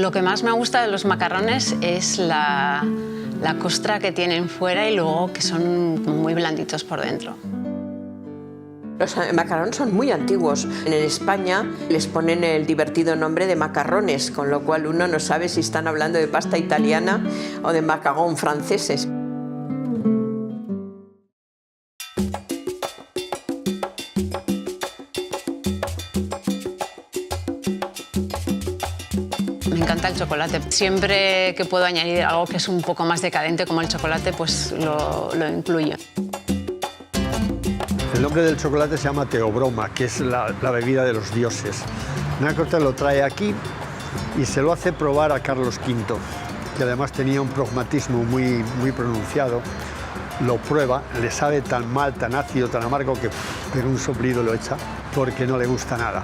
Lo que más me gusta de los macarrones es la costra que tienen fuera y luego que son muy blanditos por dentro. Los macarrones son muy antiguos. En España les ponen el divertido nombre de macarrones, con lo cual uno no sabe si están hablando de pasta italiana o de macarrón franceses. Me encanta el chocolate. Siempre que puedo añadir algo que es un poco más decadente como el chocolate, pues lo incluyo. El nombre del chocolate se llama teobroma, que es la bebida de los dioses. Nácota lo trae aquí y se lo hace probar a Carlos V, que además tenía un pragmatismo muy pronunciado. Lo prueba, le sabe tan mal, tan ácido, tan amargo que pega un soplido lo echa porque no le gusta nada.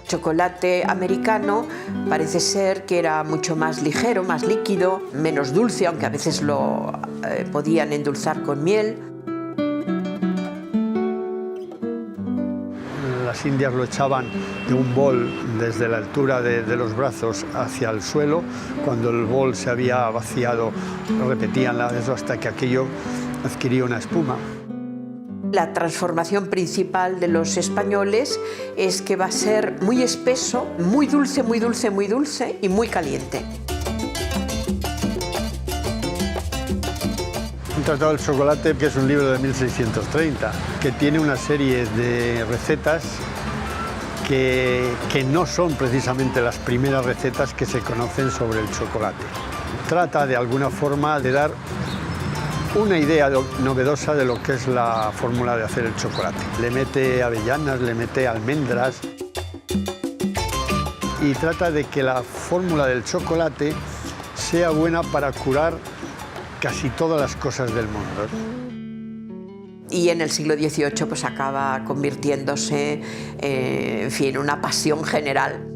Chocolate americano parece ser que era mucho más ligero, más líquido, menos dulce, aunque a veces lo podían endulzar con miel. Las indias lo echaban de un bol desde la altura de los brazos hacia el suelo. Cuando el bol se había vaciado, repetían eso hasta que aquello adquiría una espuma. La transformación principal de los españoles es que va a ser muy espeso, muy dulce, muy dulce, muy dulce y muy caliente. Un tratado del chocolate, que es un libro de 1630, que tiene una serie de recetas que no son precisamente las primeras recetas que se conocen sobre el chocolate. Trata de alguna forma de dar una idea novedosa de lo que es la fórmula de hacer el chocolate. Le mete avellanas, le mete almendras y trata de que la fórmula del chocolate sea buena para curar casi todas las cosas del mundo. Y en el siglo XVIII pues acaba convirtiéndose en una pasión general.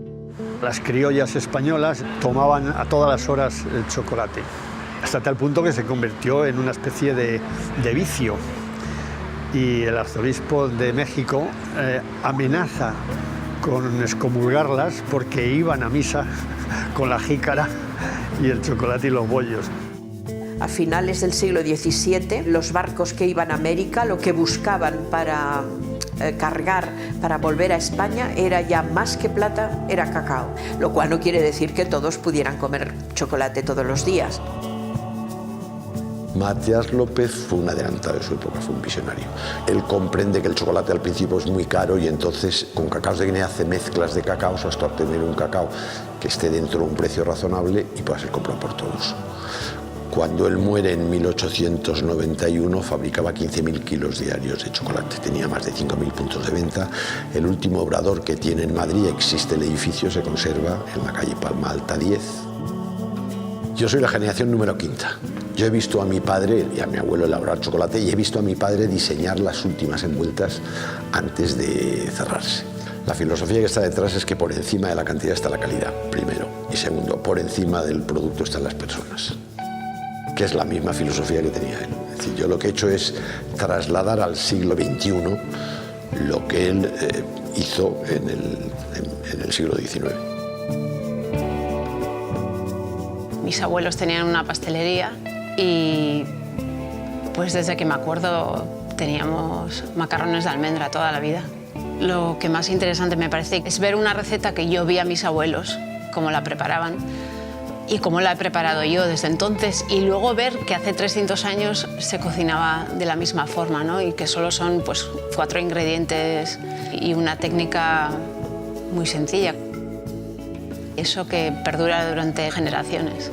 Las criollas españolas tomaban a todas las horas el chocolate, hasta tal punto que se convirtió en una especie de vicio. Y el arzobispo de México amenaza con excomulgarlas porque iban a misa con la jícara y el chocolate y los bollos. A finales del siglo XVII, los barcos que iban a América lo que buscaban para cargar, para volver a España, era ya más que plata, era cacao. Lo cual no quiere decir que todos pudieran comer chocolate todos los días. Matías López fue un adelantado de su época, fue un visionario. Él comprende que el chocolate al principio es muy caro y entonces con cacaos de Guinea hace mezclas de cacaos hasta obtener un cacao que esté dentro de un precio razonable y pueda ser comprado por todos. Cuando él muere en 1891 fabricaba 15.000 kilos diarios de chocolate, tenía más de 5.000 puntos de venta. El último obrador que tiene en Madrid, existe el edificio, se conserva en la calle Palma Alta 10. Yo soy la generación número 5. Yo he visto a mi padre y a mi abuelo elaborar chocolate y he visto a mi padre diseñar las últimas envueltas antes de cerrarse. La filosofía que está detrás es que por encima de la cantidad está la calidad, primero. Y segundo, por encima del producto están las personas, que es la misma filosofía que tenía él. Es decir, yo lo que he hecho es trasladar al siglo XXI lo que él hizo en el siglo XIX. Mis abuelos tenían una pastelería y pues desde que me acuerdo teníamos macarrones de almendra toda la vida. Lo que más interesante me parece es ver una receta que yo vi a mis abuelos, cómo la preparaban y cómo la he preparado yo desde entonces, y luego ver que hace 300 años se cocinaba de la misma forma, ¿no? Y que solo son pues 4 ingredientes y una técnica muy sencilla. Eso que perdura durante generaciones.